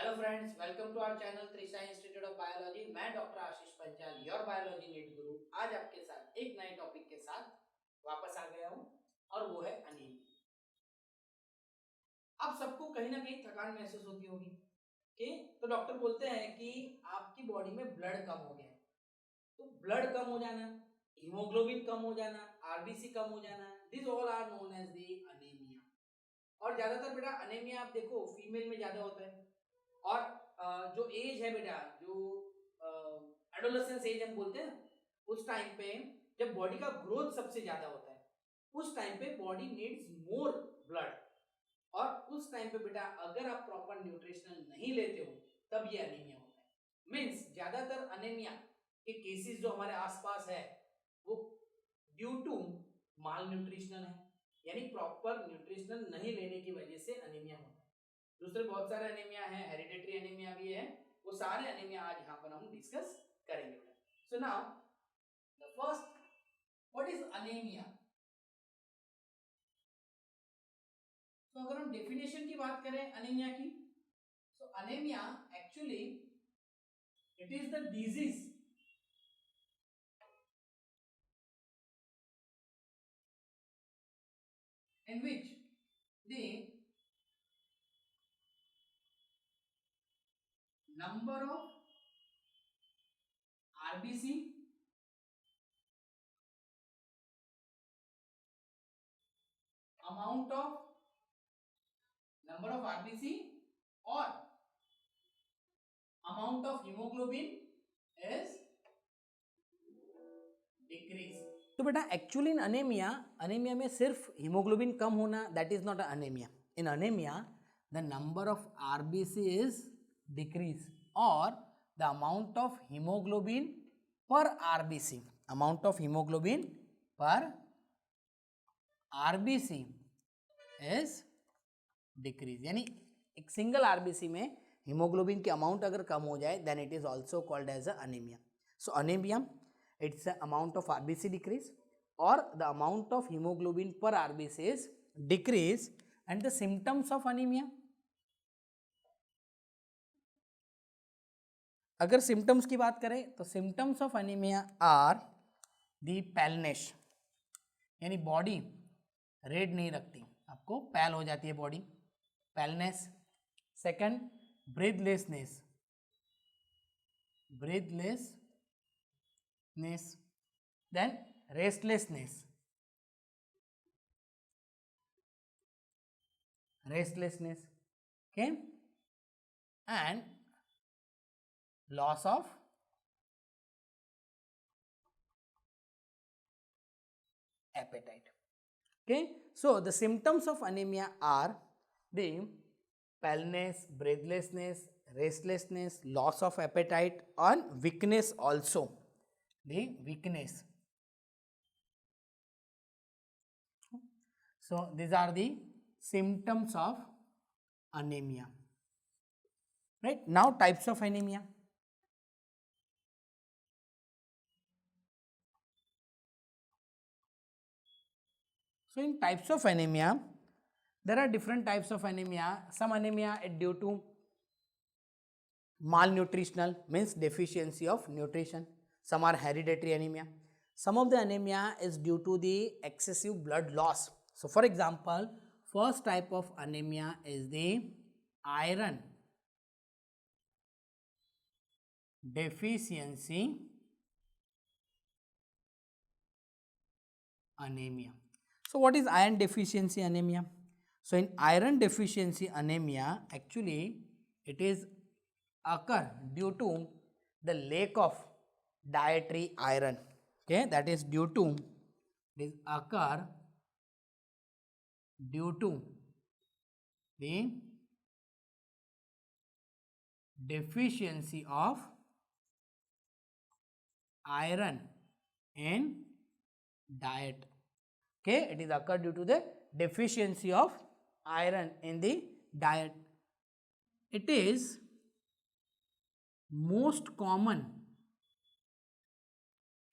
Hello friends, welcome to our channel Trisha institute of biology. मैं doctor Ashish Panchal, your biology NEET guru, आज आपके साथ एक नए टॉपिक के साथ वापस आ गया हूं और वो है अनीमिया। आप सबको कहीं ना कहीं थकान महसूस होती होगी कि तो डॉक्टर बोलते हैं कि आपकी बॉडी में ब्लड कम हो गया है। तो ब्लड कम हो जाना, हीमोग्लोबिन कम हो जाना, आरबीसी कम हो जाना, this all are known as the anaemia. और ज्यादातर बेटा अनीमिया आप देखो फीमेल में ज्यादा होता है। और जो एज है बेटा, जो एडोलेसेंस एज हम बोलते हैं ना, उस टाइम पे जब बॉडी का ग्रोथ सबसे ज्यादा होता है, उस टाइम पे बॉडी नीड्स मोर ब्लड। और उस टाइम पे बेटा अगर आप प्रॉपर न्यूट्रिशनल नहीं लेते हो तब ये अनीमिया होता है। मीन्स ज्यादातर अनीमिया के केसेस जो हमारे आसपास है वो ड्यू टू माल न्यूट्रिशनल है, यानी प्रॉपर न्यूट्रिशनल नहीं लेने की वजह से अनीमिया होता है। दूसरे बहुत सारे एनीमिया हैं, हेरिडिटरी एनीमिया भी है, वो सारे एनीमिया आज यहाँ पर हम डिस्कस करेंगे बेटा। So now the first, what is anaemia? तो अगर हम डेफिनेशन की बात करें अनीमिया की, so anaemia actually it is the disease in which the number of RBC, amount of number of RBC or amount of hemoglobin is decrease. तो बेटा actually in anaemia, anaemia में सिर्फ हीमोग्लोबिन कम होना that is not anaemia. In anaemia the number of RBC is decrease और the amount of haemoglobin per RBC, amount of haemoglobin per RBC is decrease. यानी एक single RBC में haemoglobin की amount अगर कम हो जाए then it is also called as anaemia. So anaemia it's the amount of RBC decrease or the amount of hemoglobin per RBC is decrease. And the symptoms of anemia, अगर symptoms की बात करें तो symptoms of anemia are the paleness, यानी body red नहीं रखती, आपको pale हो जाती है body, paleness. Second breathlessness, breathlessness, then restlessness, okay, and loss of appetite. Okay, so the symptoms of anemia are the paleness, breathlessness, restlessness, loss of appetite and weakness also, the weakness. So these are the symptoms of anemia. Right, now types of anemia. So in types of anemia, there are different types of anemia. Some anemia is due to malnutritional, means deficiency of nutrition. Some are hereditary anemia. Some of the anemia is due to the excessive blood loss. So for example, first type of anemia is the iron deficiency anemia. So what is iron deficiency anemia? So in iron deficiency anemia, actually it is occur due to the lack of dietary iron. Okay, that is due to, it is occur due to the deficiency of iron in diet. Okay, it is occur due to the deficiency of iron in the diet. It is most common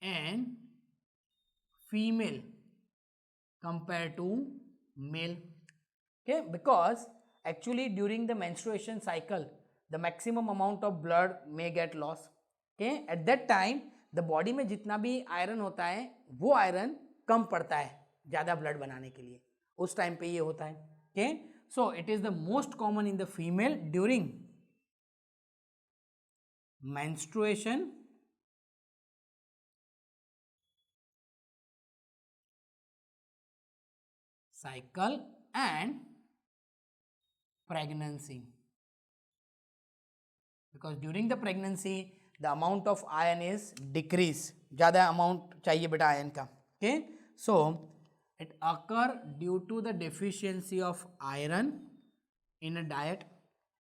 in female compared to male. Okay, because actually during the menstruation cycle the maximum amount of blood may get lost. Okay, at that time the body में जितना भी iron होता है वो iron कम पड़ता है ज़्यादा blood बनाने के लिए, उस टाइम पे ये होता है. Okay, so it is the most common in the female during menstruation cycle and pregnancy, because during the pregnancy the amount of iron is decrease, ज़्यादा amount चाहिए बेटा iron का. Okay, so it occur due to the deficiency of iron in a diet,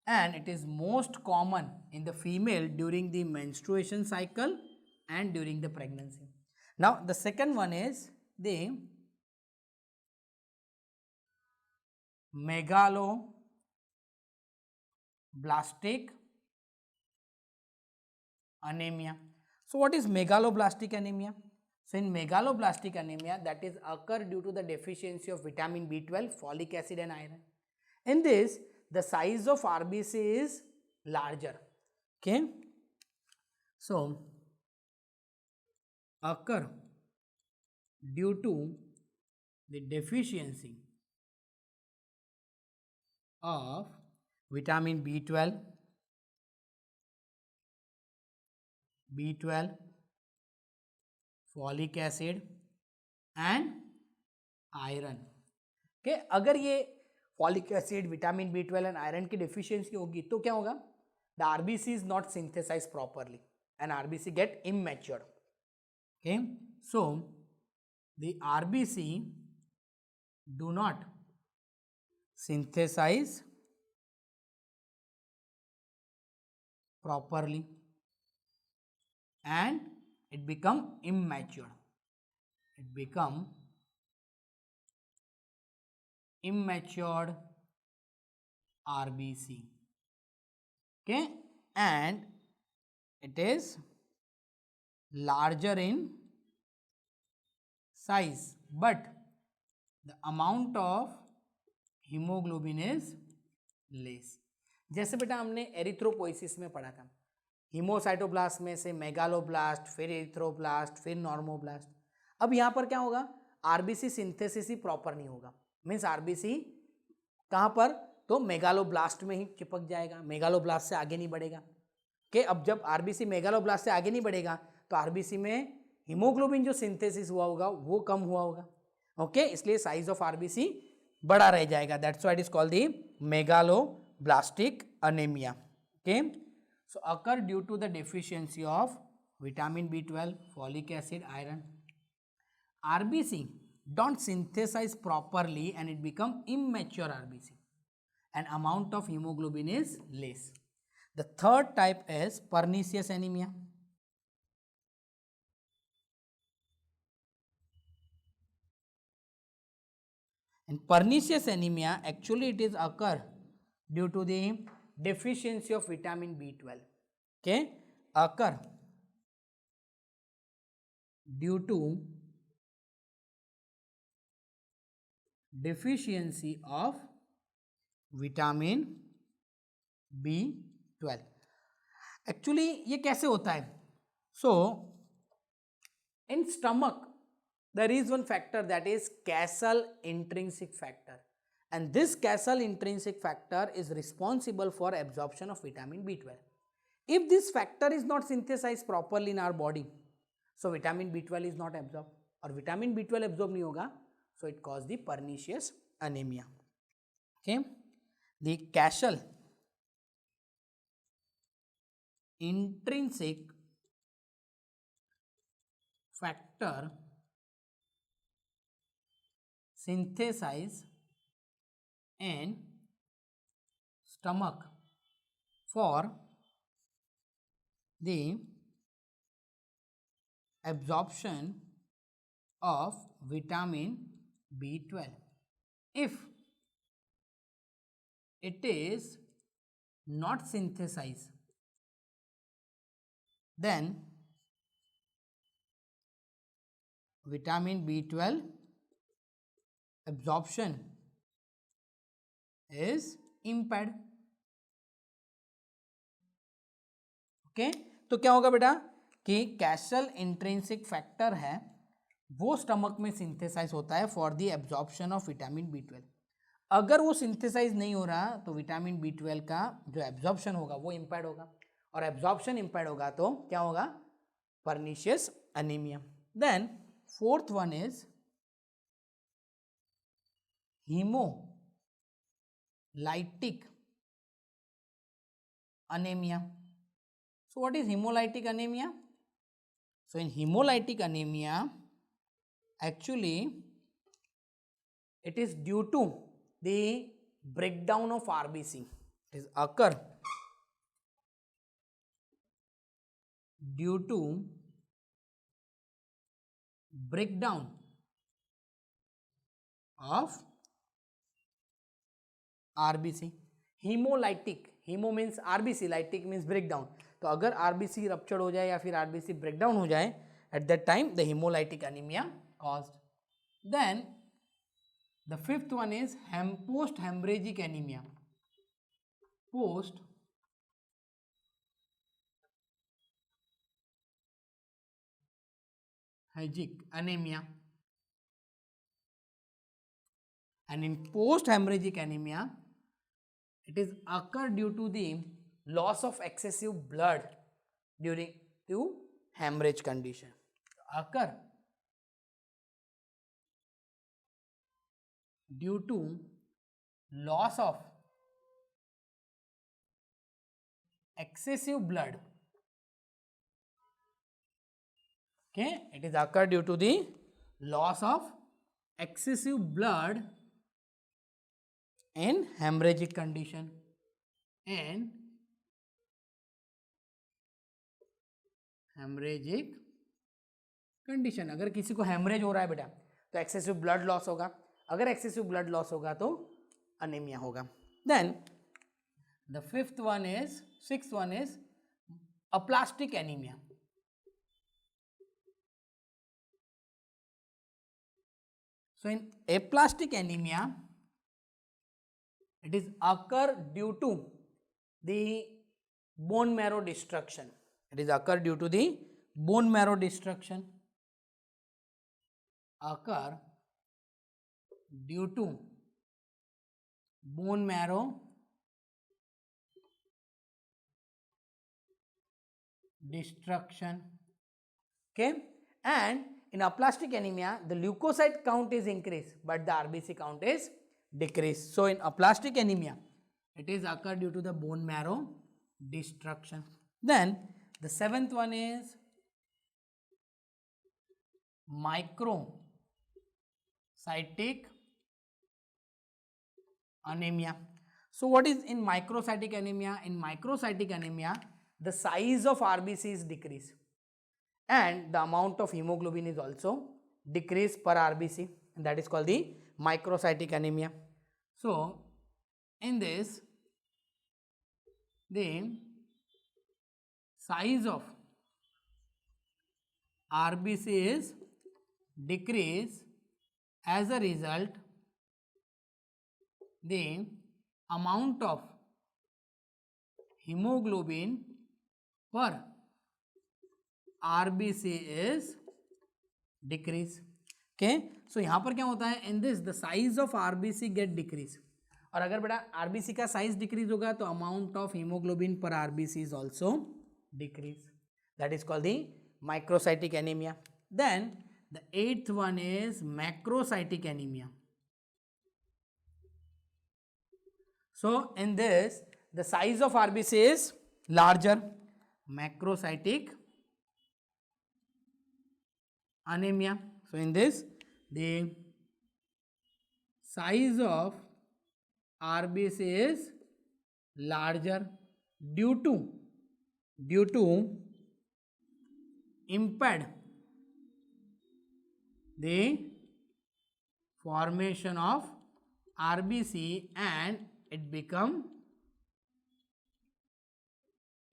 and it is most common in the female during the menstruation cycle and during the pregnancy. Now the second one is the megaloblastic anemia. So what is megaloblastic anemia? So in megaloblastic anemia, that is occur due to the deficiency of vitamin B12, folic acid and iron. In this, the size of RBC is larger. Okay, so occur due to the deficiency of vitamin B12, folic acid and iron. Okay, अगर ये folic acid, vitamin B12 and iron की deficiency होगी तो क्या होगा? The RBC is not synthesized properly and RBC get immature. Okay, so the RBC do not synthesize properly and it become immature. It become immatured RBC. Okay, and it is larger in size, but the amount of hemoglobin is less. जैसे बेटा हमने erythropoiesis में पढ़ा था, हीमोसाइटोब्लास्ट में से megaloblast, फिर erythroblast, फिर नॉर्मोब्लास्ट. अब यहाँ पर क्या होगा? आरबीसी सिंथेसिस ही प्रॉपर नहीं होगा. मीन्स आरबीसी कहाँ पर? तो मेगालोब्लास्ट में ही चिपक जाएगा, मेगालोब्लास्ट से आगे नहीं बढ़ेगा. कि अब जब आरबीसी मेगालोब्लास्ट से आगे नहीं बढ़ेगा तो आरबीसी में हीमोग्लोबिन जो सिंथेसिस हुआ होगा वो कम हुआ होगा. ओके, इसलिए साइज ऑफ आरबीसी बड़ा रह जाएगा. That's why it is called the megaloblastic anaemia. Okay, so occur due to the deficiency of vitamin B12, folic acid, iron. RBC don't synthesize properly and it become immature RBC and amount of hemoglobin is less. The third type is pernicious anemia. And pernicious anemia actually it is occur due to the deficiency of vitamin B12. Okay, occur due to deficiency of vitamin B12. Actually ये कैसे होता है? So in stomach there is one factor that is Castle intrinsic factor, and this Castle intrinsic factor is responsible for absorption of vitamin B12. If this factor is not synthesized properly in our body, so vitamin B12 is not absorbed, और vitamin B12 absorb नहीं होगा, so it cause the pernicious anemia. Okay, the Castle intrinsic factor synthesize in stomach for the absorption of vitamin B12. If it is not synthesized, then vitamin B12 absorption is impaired. Okay, तो क्या होगा बेटा कि castle intrinsic factor है वो stomach में synthesise होता है for the absorption of vitamin B12। अगर वो सिंथेसाइज नहीं हो रहा तो विटामिन B12 का जो एब्जॉर्प्शन होगा वो इम्पैड होगा, और एब्जॉर्प्शन इम्पैड होगा तो क्या होगा, pernicious anaemia. Then fourth one is hemolytic anemia. So what is hemolytic anemia? So in hemolytic anemia, actually it is due to the breakdown of RBC. It is occur due to breakdown of RBC. hemolytic, hemo means RBC, lytic means breakdown. तो अगर RBC ruptured हो जाए या फिर RBC breakdown हो जाए, at that time the hemolytic anemia caused. Then the fifth one is post hemorrhagic anemia. Post hemorrhagic anemia. And in post hemorrhagic anemia, it is occur due to the loss of excessive blood during to hemorrhage condition. Occur due to loss of excessive blood. Okay, it is occur due to the loss of excessive blood in hemorrhagic condition. And hemorrhagic condition, अगर किसी को haemorrhage हो रहा है बेटा तो excessive blood loss होगा, अगर एक्सेसिव ब्लड लॉस होगा तो अनीमिया होगा. Then the sixth one is aplastic anemia. So in aplastic anemia, it is occur due to the bone marrow destruction. It is occur due to the bone marrow destruction. Occur due to bone marrow destruction. Okay, and in aplastic anemia the leukocyte count is increased but the RBC count is decreased. So in aplastic anemia it is occur due to the bone marrow destruction. Then the seventh one is microcytic anemia. So what is in microcytic anemia? In microcytic anemia the size of RBC is decreased and the amount of hemoglobin is also decreased per RBC, and that is called the microcytic anemia. So in this the size of RBC is decreased, as a result the amount of hemoglobin per RBC is decreased. Okay, so यहाँ पर क्या होता है, in this the size of RBC get decrease, और अगर बेटा RBC का size decrease होगा तो अमाउंट ऑफ हीमोग्लोबिन पर RBC is also decrease. That is called the microcytic anemia. Then the eighth one is macrocytic anemia. So in this the size of RBC is larger, macrocytic anemia. So in this the size of RBC is larger due to impede the formation of RBC and it become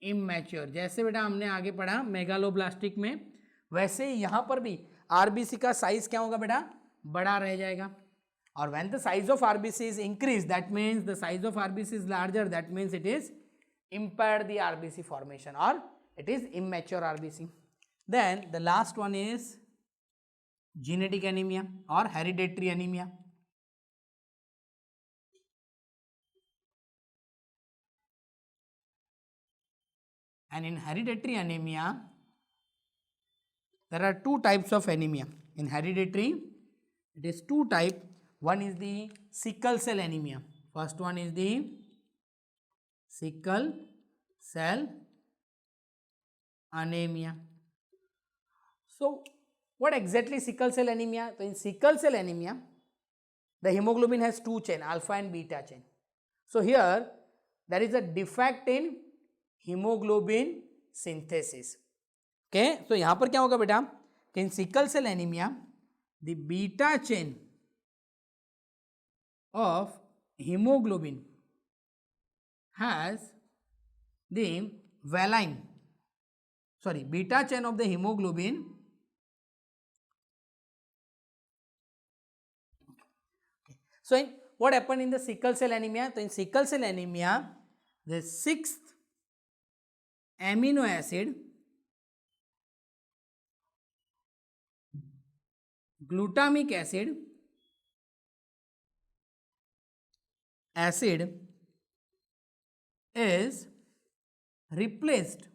immature. जैसे बेटा हमने आगे पढ़ा megaloblastic में, वैसे यहाँ पर भी RBC का साइज क्या होगा बेटा, बड़ा रह जाएगा. और when the size of RBC is increased, that means the size of RBC is larger, that means it is impaired the RBC formation or It is immature RBC. Then the last one is genetic anemia or hereditary anemia. And in hereditary anemia, there are two types of anemia. In hereditary, it is two types. One is the sickle cell anemia. First one is the sickle cell anemia. So, what exactly sickle cell anemia? So, in sickle cell anemia, the hemoglobin has two chain, alpha and beta chain. So, here there is a defect in hemoglobin synthesis. Okay, so यहाँ पर क्या होगा बेटा कि in sickle cell anemia, the beta chain of hemoglobin has the valine, sorry, beta chain of the hemoglobin so in what happened in the sickle cell anemia? So in sickle cell anemia, the sixth amino acid glutamic acid is replaced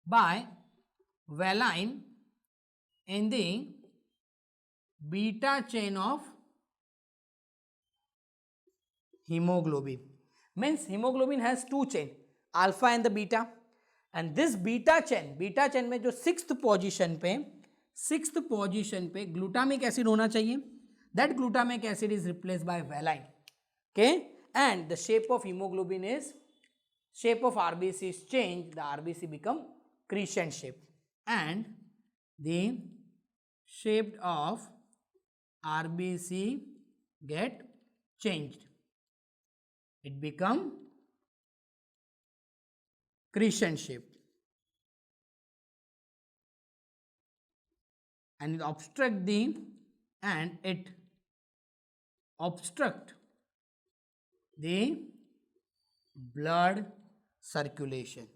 by valine in the beta chain of hemoglobin. Means hemoglobin has two chain, alpha and the beta, and this beta chain में जो sixth position पे glutamic acid होना चाहिए. That glutamic acid is replaced by valine. Okay, and the shape of hemoglobin is, shape of RBC is changed. The RBC become crescent shape, and the shape of RBC get changed. It become crescent shape, and it obstruct the blood circulation.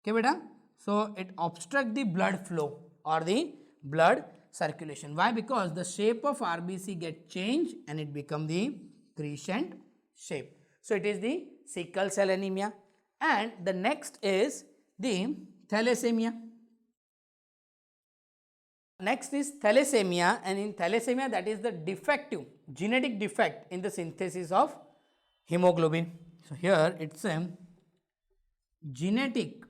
Okay beta, so it obstruct the blood flow or the blood circulation. Why? Because the shape of RBC get changed and it become the crescent shape. So it is the sickle cell anemia, and the next is the thalassemia. Next is thalassemia, and in thalassemia, that is the defective genetic defect in the synthesis of hemoglobin. So here it's a genetic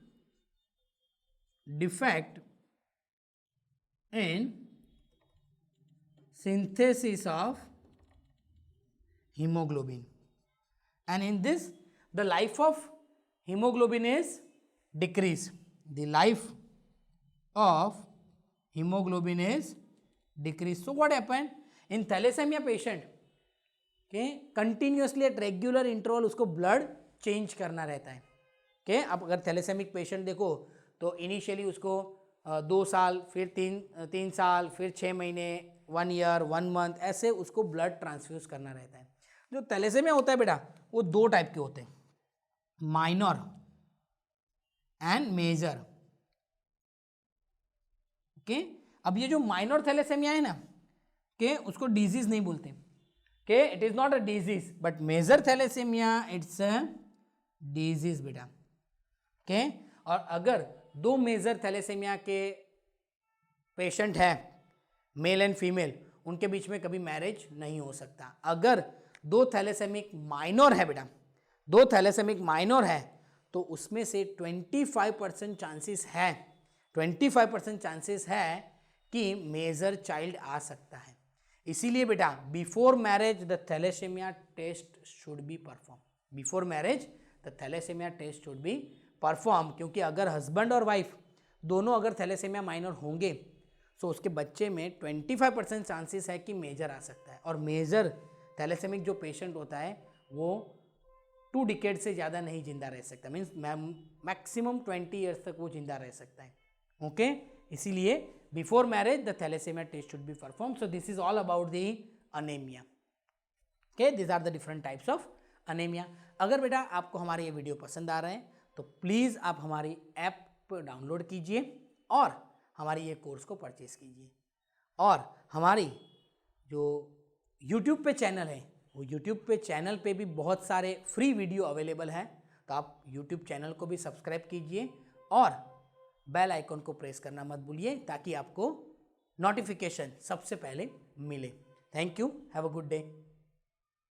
defect in synthesis of hemoglobin, and in this the life of hemoglobin is decreased. The life of hemoglobin is decreased. So what happened in thalassemia patient? Okay, continuously at regular interval उसको blood change करना रहता है. Okay, अब अगर थैलेसेमिक patient देखो तो initially उसको 2 साल, फिर 3 साल, फिर 6 महीने, 1 ईयर, 1 मंथ, ऐसे उसको ब्लड ट्रांसफ्यूज करना रहता है. जो थैलेसेमिया होता है बेटा वो दो टाइप के होते हैं, माइनर एंड मेजर. ओके, अब ये जो माइनर थैलेसेमिया है ना, के उसको डिजीज नहीं बोलते. के it is not a disease, but major thalassaemia it's a disease बेटा. ओके, और अगर दो मेजर थैलेसेमिया के पेशेंट है, मेल एंड फीमेल, उनके बीच में कभी मैरिज नहीं हो सकता. अगर दो थैलेसेमिक माइनर है बेटा, दो थैलेसेमिक माइनर है, तो उसमें से 25% चांसेस है, 25% चांसेस है कि मेजर चाइल्ड आ सकता है. इसीलिए बेटा before marriage the thalassaemia test should be perform. Before marriage the thalassaemia test should be perform, क्योंकि अगर हस्बैंड और वाइफ दोनों अगर थैलेसेमिया माइनर होंगे तो उसके बच्चे में 25% चांसेस है कि मेजर आ सकता है. और मेजर थैलेसेमिक जो पेशेंट होता है वो 2 डिकेड से ज़्यादा नहीं जिंदा रह सकता. मीन्स मैक्सिमम 20 ईयर्स तक वो जिंदा रह सकता है. ओके, इसीलिए before marriage the thalassaemia test should be perform. So this is all about the anaemia. Okay, this are the different types of anaemia. अगर बेटा आपको हमारे ये वीडियो पसंद आ रहे हैं तो प्लीज़ आप हमारी ऐप डाउनलोड कीजिए और हमारी ये कोर्स को परचेज़ कीजिए। और हमारी जो YouTube पे चैनल है, वो YouTube पे चैनल पे भी बहुत सारे फ्री वीडियो अवेलेबल हैं, तो आप YouTube चैनल को भी सब्सक्राइब कीजिए और बेल आइकन को प्रेस करना मत भूलिए ताकि आपको नोटिफिकेशन सबसे पहले मिले। Thank you, have a good day.